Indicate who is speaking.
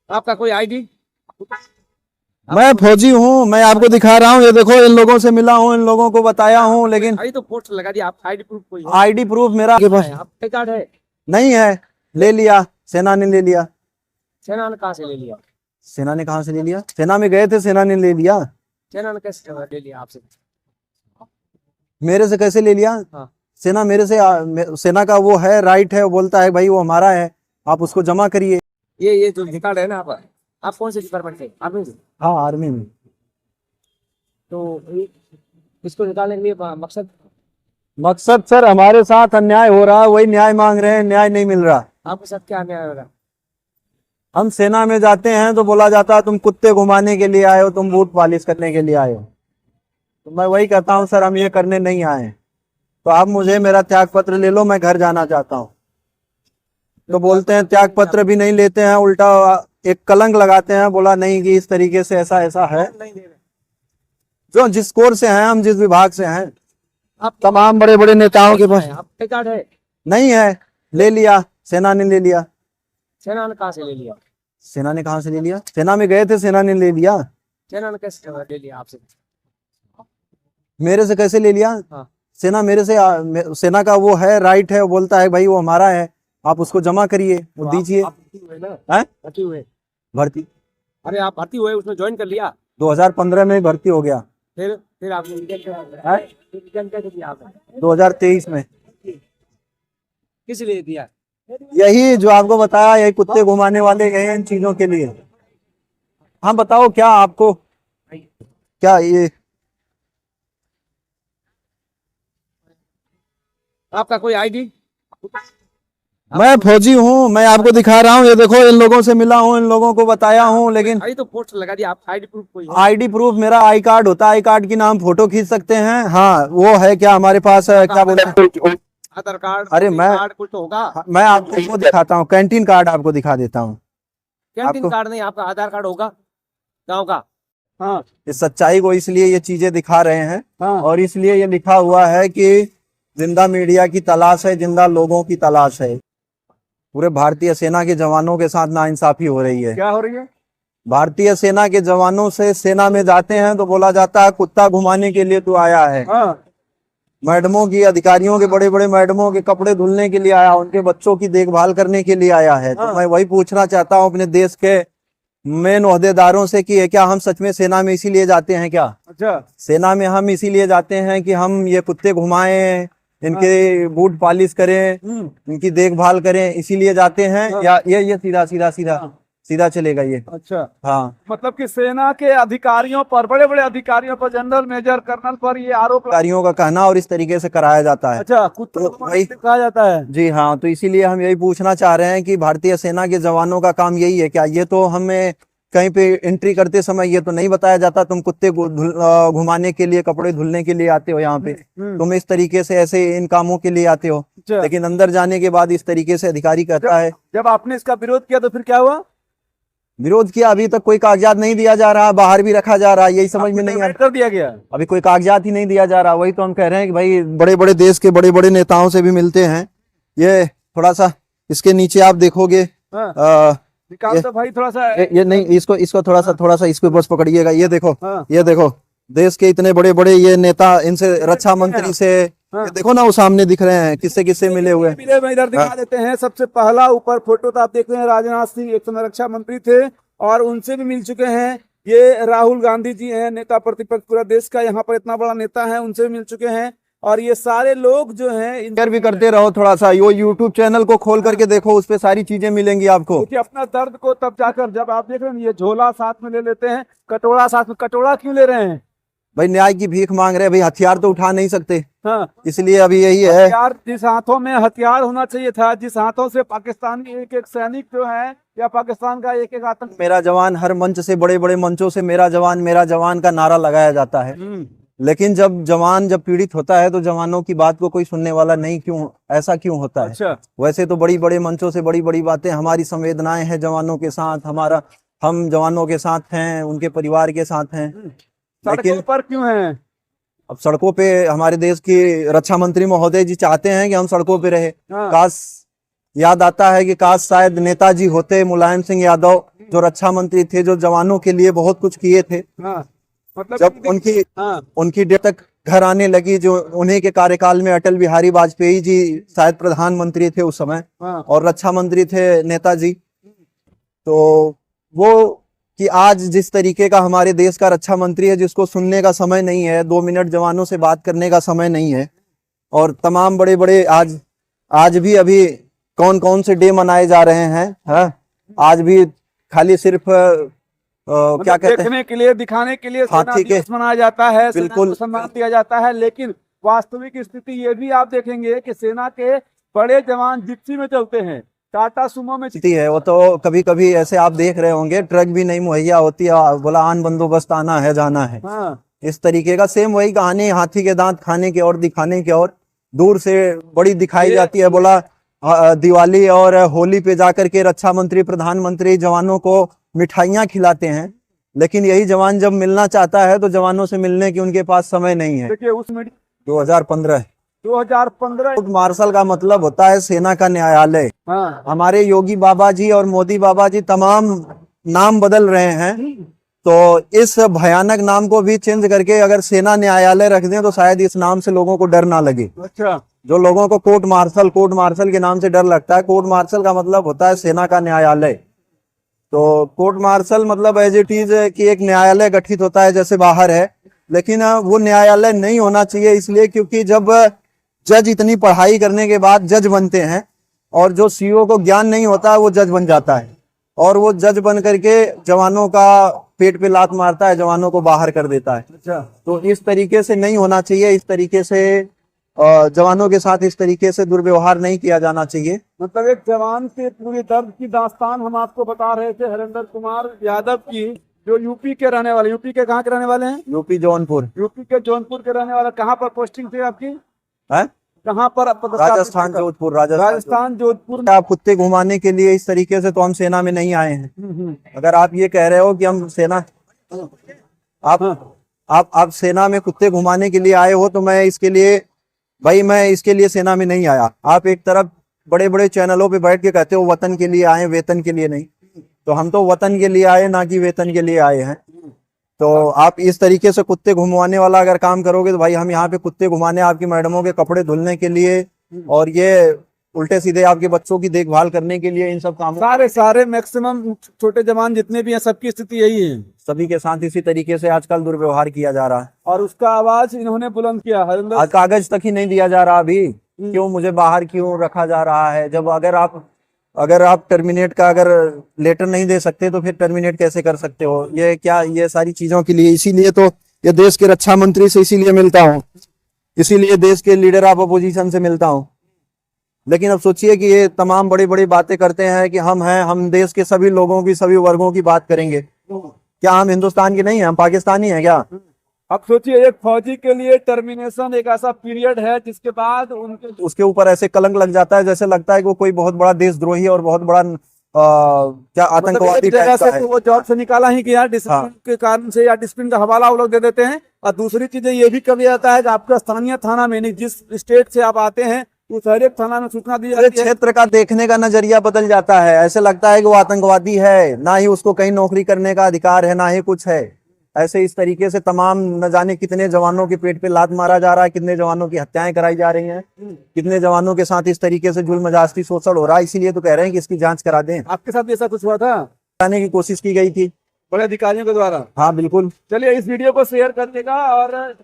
Speaker 1: आपका कोई आईडी?
Speaker 2: मैं फौजी हूँ, मैं आपको दिखा रहा हूँ। ये देखो, इन लोगों से मिला हूँ, इन लोगों को बताया हूँ, लेकिन
Speaker 1: आई तो पोस्टर लगा दिया। आप आईडी प्रूफ कोई है?
Speaker 2: आईडी प्रूफ मेरा आपके पास
Speaker 1: आपका कार्ड है?
Speaker 2: नहीं है। ले लिया, सेना ने ले लिया।
Speaker 1: सेना ने कहाँ से ले लिया?
Speaker 2: सेना ने कहाँ से ले लिया? सेना में गए थे, सेना ने ले लिया।
Speaker 1: सेना ने कैसे ले लिया आपसे?
Speaker 2: मेरे से कैसे ले लिया?
Speaker 1: हाँ।
Speaker 2: सेना मेरे से सेना का वो है, राइट है, वो बोलता है भाई वो हमारा है, आप उसको जमा करिए।
Speaker 1: ये जो रिकॉर्ड है ना, आप कौन से डिपार्टमेंट से? आर्मी से?
Speaker 2: हाँ, आर्मी में।
Speaker 1: तो इसको निकालने के लिए
Speaker 2: मकसद सर, हमारे साथ अन्याय हो रहा है, वही न्याय मांग रहे हैं, न्याय नहीं मिल रहा।
Speaker 1: आपके साथ क्या अन्याय हो रहा है?
Speaker 2: हम सेना में जाते हैं तो बोला जाता है तुम कुत्ते घुमाने के लिए आए हो, तुम बूट पॉलिश करने के लिए आए हो। तो मैं वही कहता हूँ सर, हम ये करने नहीं आए, तो आप मुझे मेरा त्याग पत्र ले लो, मैं घर जाना चाहता हूँ। तो बोलते हैं त्याग पत्र भी नहीं लेते हैं, उल्टा एक कलंक लगाते हैं, बोला नहीं कि इस तरीके से ऐसा ऐसा है।
Speaker 1: नहीं दे रहे।
Speaker 2: जो जिस कोर से हैं, हम जिस विभाग से हैं,
Speaker 1: आप
Speaker 2: तमाम बड़े बड़े नेताओं के पास
Speaker 1: आपका कार्ड है?
Speaker 2: नहीं है। ले लिया, सेना ने ले लिया।
Speaker 1: सेना ने कहाँ से ले लिया?
Speaker 2: सेना ने कहाँ से ले लिया? सेना में गए थे, सेना ने ले लिया।
Speaker 1: सेना ने कैसे ले लिया आपसे?
Speaker 2: मेरे से कैसे ले लिया?
Speaker 1: हाँ।
Speaker 2: सेना मेरे से सेना का वो है, राइट है, वो बोलता है भाई वो हमारा है, आप उसको जमा करिए, वो
Speaker 1: तो
Speaker 2: दीजिए।
Speaker 1: आप भर्ती हुए ना?
Speaker 2: हैं?
Speaker 1: भर्ती हुए?
Speaker 2: भर्ती
Speaker 1: अरे आप भर्ती हुए, उसमें ज्वाइन कर लिया?
Speaker 2: 2015 में भर्ती हो गया।
Speaker 1: फिर आपने रिजल्ट कैसे दिया आपने?
Speaker 2: 2023 में।
Speaker 1: किस लिए दिया?
Speaker 2: यही जो आपको बताया, यही कुत्ते घुमाने वाले गए इन चीजों के लिए। हाँ बताओ, क्या आपको क्या ये
Speaker 1: आपका कोई आईडी?
Speaker 2: मैं फौजी हूँ, मैं आपको दिखा रहा हूँ। ये देखो, इन लोगों से मिला हूँ, इन लोगों को बताया हूँ, लेकिन
Speaker 1: आई तो पोस्टर लगा दिया। आप आईडी प्रूफ कोई है?
Speaker 2: आईडी प्रूफ मेरा आई कार्ड होता है। आई कार्ड की नाम फोटो खींच सकते हैं। हाँ, वो है क्या हमारे पास? क्या बोलते हैं,
Speaker 1: आधार कार्ड?
Speaker 2: अरे मैं
Speaker 1: कार्ड कुछ तो होगा।
Speaker 2: मैं आपको वो दिखाता हूँ, कैंटीन कार्ड आपको दिखा देता हूँ।
Speaker 1: कैंटीन कार्ड नहीं, आपका आधार कार्ड होगा गांव का। हाँ।
Speaker 2: इस सच्चाई को इसलिए ये चीजें दिखा रहे हैं।
Speaker 1: हाँ।
Speaker 2: और इसलिए ये लिखा हुआ है कि जिंदा मीडिया की तलाश है, जिंदा लोगों की तलाश है। पूरे भारतीय सेना के जवानों के साथ नाइंसाफी हो रही है।
Speaker 1: क्या हो रही है?
Speaker 2: भारतीय सेना के जवानों से सेना में जाते हैं तो बोला जाता है कुत्ता घुमाने के लिए तू आया है।
Speaker 1: हाँ।
Speaker 2: मैडमों की, अधिकारियों के, बड़े बड़े मैडमों के कपड़े धुलने के लिए आया, उनके बच्चों की देखभाल करने के लिए आया है। तो मैं वही पूछना चाहता हूँ अपने देश के मेन ओहदेदारों से कि क्या हम सच में सेना में इसीलिए जाते हैं क्या?
Speaker 1: अच्छा।
Speaker 2: सेना में हम इसीलिए जाते हैं कि हम ये कुत्ते घुमाएं, इनके बूट पॉलिश करें, इनकी देखभाल करें, इसीलिए जाते हैं? या ये सीधा सीधा सीधा सीधा चलेगा ये?
Speaker 1: अच्छा।
Speaker 2: हाँ,
Speaker 1: मतलब कि सेना के अधिकारियों पर, बड़े बड़े अधिकारियों पर, जनरल, मेजर, कर्नल पर ये आरोप
Speaker 2: अधिकारियों का कहना और इस तरीके से कराया जाता है।
Speaker 1: अच्छा, कुत्ते
Speaker 2: तो
Speaker 1: को कहा जाता है।
Speaker 2: जी हाँ, तो इसीलिए हम यही पूछना चाह रहे हैं कि भारतीय सेना के जवानों का काम यही है क्या? ये तो हमें कहीं पे एंट्री करते समय ये तो नहीं बताया जाता तुम कुत्ते घुमाने के लिए, कपड़े धुलने के लिए आते हो यहाँ पे, तुम इस तरीके से ऐसे इन कामों के लिए आते हो। लेकिन अंदर जाने के बाद इस तरीके से अधिकारी कहता है।
Speaker 1: जब आपने इसका विरोध किया तो फिर क्या हुआ?
Speaker 2: विरोध किया, अभी तक कोई कागजात नहीं दिया जा रहा, बाहर भी रखा जा रहा, यही समझ में नहीं आ रहा।
Speaker 1: कर दिया गया,
Speaker 2: अभी कोई कागजात ही नहीं दिया जा रहा। वही तो हम कह रहे हैं कि भाई बड़े बड़े देश के बड़े बड़े नेताओं से भी मिलते हैं। ये थोड़ा सा इसके नीचे आप देखोगे,
Speaker 1: निकाल दो भाई थोड़ा सा।
Speaker 2: ये नहीं, इसको थोड़ा सा इसको बस पकड़िएगा। ये देखो, ये देखो, देश के इतने बड़े बड़े ये नेता, इनसे रक्षा मंत्री से, ये देखो ना वो सामने दिख रहे हैं, किससे किससे मिले हुए।
Speaker 1: इधर दिखा देते हैं। सबसे पहला ऊपर फोटो तो आप देख रहे हैं, राजनाथ सिंह एक समय रक्षा मंत्री थे और उनसे भी मिल चुके हैं। ये राहुल गांधी जी हैं, नेता प्रतिपक्ष पूरा देश का, यहाँ पर इतना बड़ा नेता है, उनसे भी मिल चुके हैं। और ये सारे लोग जो हैं
Speaker 2: शेयर भी करते रहो थोड़ा सा, यो यूट्यूब चैनल को खोल करके देखो, उस पे सारी चीजें मिलेंगी आपको।
Speaker 1: देखिए अपना दर्द को तब जाकर, जब आप देख रहे हैं ये झोला साथ में ले लेते हैं, कटोरा साथ में। कटोरा क्यों ले रहे हैं?
Speaker 2: भाई न्याय की भीख मांग रहे हैं भाई, हथियार तो उठा नहीं सकते।
Speaker 1: हाँ।
Speaker 2: इसलिए अभी यही है।
Speaker 1: हथियार जिस हाथों में हथियार होना चाहिए था, जिस हाथों से पाकिस्तानी एक एक सैनिक जो है, या पाकिस्तान का एक एक आतंक,
Speaker 2: मेरा जवान, हर मंच से, बड़े बड़े मंचों से मेरा जवान का नारा लगाया जाता है। लेकिन जब जवान जब पीड़ित होता है तो जवानों की बात को कोई सुनने वाला नहीं, क्यों ऐसा क्यों होता है?
Speaker 1: अच्छा।
Speaker 2: वैसे तो बड़ी बड़े मंचों से बड़ी बड़ी बातें, हमारी संवेदनाएं हैं जवानों के साथ, हम जवानों के साथ हैं, उनके परिवार के साथ हैं।
Speaker 1: सड़कों पर क्यों हैं?
Speaker 2: अब सड़कों पे हमारे देश की रक्षा मंत्री महोदय जी चाहते हैं कि हम सड़कों पे रहे।
Speaker 1: हाँ।
Speaker 2: काश याद आता है कि काश शायद नेताजी होते, मुलायम सिंह यादव जो रक्षा मंत्री थे, जो जवानों के लिए बहुत कुछ किए थे।
Speaker 1: हाँ, मतलब
Speaker 2: जब
Speaker 1: हाँ
Speaker 2: उनकी डेट तक घर आने लगी, जो उन्हीं के कार्यकाल में अटल बिहारी वाजपेयी जी शायद प्रधानमंत्री थे उस समय,
Speaker 1: हाँ
Speaker 2: और रक्षा मंत्री थे नेताजी। तो वो कि आज जिस तरीके का हमारे देश का रक्षा मंत्री है, जिसको सुनने का समय नहीं है, 2 मिनट जवानों से बात करने का समय नहीं है, और तमाम बड़े बड़े आज भी अभी कौन कौन से डे मनाए जा रहे हैं, हाँ? आज भी खाली सिर्फ क्या कहते हैं,
Speaker 1: देखने के लिए, दिखाने के लिए सेना
Speaker 2: हाथी के,
Speaker 1: दिवस मनाया जाता है, सेना
Speaker 2: बिल्कुल
Speaker 1: को सम्मान दिया जाता है, लेकिन वास्तविक स्थिति ये भी आप देखेंगे कि सेना के बड़े जवान जिप्सी में चलते हैं, टाटा सुमो में
Speaker 2: स्थिति है। वो तो कभी कभी ऐसे आप देख रहे होंगे, ट्रक भी नहीं मुहैया होती है, बोला आन बंदोबस्त आना है जाना है,
Speaker 1: हाँ
Speaker 2: इस तरीके का सेम वही कहानी, हाथी के दांत खाने की और दिखाने की और दूर से बड़ी दिखाई जाती है। बोला दिवाली और होली पे जाकर के रक्षा मंत्री, प्रधानमंत्री जवानों को मिठाइयां खिलाते हैं, लेकिन यही जवान जब मिलना चाहता है तो जवानों से मिलने की उनके पास समय नहीं है।
Speaker 1: देखिए उसमें
Speaker 2: 2015
Speaker 1: 2015
Speaker 2: मार्शल का मतलब होता है सेना का न्यायालय।
Speaker 1: हाँ
Speaker 2: हमारे योगी बाबा जी और मोदी बाबा जी तमाम नाम बदल रहे हैं, तो इस भयानक नाम को भी चेंज करके अगर सेना न्यायालय रख दें तो शायद इस नाम से लोगों को डर ना लगे।
Speaker 1: अच्छा,
Speaker 2: जो लोगों को कोर्ट मार्शल के नाम से डर लगता है, कोर्ट मार्शल का मतलब होता है सेना का न्यायालय। तो कोर्ट मार्शल मतलब एज इट इज कि एक न्यायालय गठित होता है जैसे बाहर है, लेकिन वो न्यायालय नहीं होना चाहिए, इसलिए क्योंकि जब जज इतनी पढ़ाई करने के बाद जज बनते हैं, और जो सीओ को ज्ञान नहीं होता वो जज बन जाता है, और वो जज बन करके जवानों का पेट पे लात मारता है, जवानों को बाहर कर देता है।
Speaker 1: अच्छा,
Speaker 2: तो इस तरीके से नहीं होना चाहिए, इस तरीके से जवानों के साथ इस तरीके से दुर्व्यवहार नहीं किया जाना चाहिए।
Speaker 1: मतलब एक जवान के पूरी दर्द की दास्तान हम आपको बता रहे थे हरिंदर कुमार यादव की, जो यूपी के रहने वाले, यूपी के कहाँ के रहने वाले हैं?
Speaker 2: यूपी जौनपुर।
Speaker 1: यूपी के जौनपुर के रहने वाले। कहाँ पर पोस्टिंग थी आपकी?
Speaker 2: है
Speaker 1: कहाँ पर?
Speaker 2: राजस्थान जोधपुर।
Speaker 1: राजस्थान जोधपुर।
Speaker 2: आप कुत्ते घुमाने के लिए इस तरीके से तो हम सेना में नहीं आए हैं। अगर आप ये कह रहे हो कि हम सेना, आप सेना में कुत्ते घुमाने के लिए आए हो, तो मैं इसके लिए भाई मैं इसके लिए सेना में नहीं आया। आप एक तरफ बड़े बड़े चैनलों पे बैठ के कहते हो वतन के लिए आए, वेतन के लिए नहीं, तो हम तो वतन के लिए आए, ना कि वेतन के लिए आए हैं। तो आप इस तरीके से कुत्ते घुमवाने वाला अगर काम करोगे तो भाई हम यहाँ पे कुत्ते घुमाने, आपकी मैडमों के कपड़े धुलने के लिए और ये उल्टे सीधे आपके बच्चों की देखभाल करने के लिए, इन सब कामों
Speaker 1: सारे मैक्सिमम छोटे जवान जितने भी हैं सबकी स्थिति यही है।
Speaker 2: सभी के साथ इसी तरीके से आजकल दुर्व्यवहार किया जा रहा है,
Speaker 1: और उसका आवाज इन्होंने बुलंद किया।
Speaker 2: आज कागज तक ही नहीं दिया जा रहा अभी, क्यों मुझे बाहर क्यों रखा जा रहा है? जब अगर आप टर्मिनेट का अगर लेटर नहीं दे सकते तो फिर टर्मिनेट कैसे कर सकते हो? ये क्या, ये सारी चीजों के लिए, इसीलिए तो ये देश के रक्षा मंत्री से इसीलिए मिलता हूँ, इसीलिए देश के लीडर ऑफ अपोजिशन से मिलता हूँ। लेकिन अब सोचिए कि ये तमाम बड़ी बड़ी बातें करते हैं कि हम देश के सभी लोगों की, सभी वर्गों की बात करेंगे। क्या हम हिंदुस्तान के नहीं है? हम पाकिस्तानी है क्या?
Speaker 1: अब सोचिए एक फौजी के लिए टर्मिनेशन एक ऐसा पीरियड है जिसके बाद
Speaker 2: उसके ऊपर ऐसे कलंक लग जाता है, जैसे लगता है कि वो कोई बहुत बड़ा देशद्रोही और बहुत बड़ा क्या आतंकवादी टाइप का है।
Speaker 1: तो वो जॉब से निकाला ही गया डिसिप्लिन के कारण से, या डिसिप्लिन का हवाला वो लोग दे देते हैं। और दूसरी चीजें ये भी कभी आता है कि आपका स्थानीय थाना में नहीं, जिस स्टेट से आप आते हैं उस हर एक थाना में सूचना दी जाती है।
Speaker 2: क्षेत्र का देखने का नजरिया बदल जाता है, ऐसे लगता है कि वो आतंकवादी है, ना ही उसको कहीं नौकरी करने का अधिकार है, ना ही कुछ है। ऐसे इस तरीके से तमाम न जाने कितने जवानों के पेट पे लात मारा जा रहा है, कितने जवानों की हत्याएं कराई जा रही हैं, कितने जवानों के साथ इस तरीके से जुल्म जास्ती शोषण हो रहा है। इसीलिए तो कह रहे हैं कि इसकी जांच करा दें।
Speaker 1: आपके साथ ऐसा कुछ हुआ था?
Speaker 2: कराने की कोशिश की गई थी
Speaker 1: बड़े अधिकारियों के द्वारा?
Speaker 2: हाँ बिल्कुल।
Speaker 1: चलिए इस वीडियो को शेयर करने का और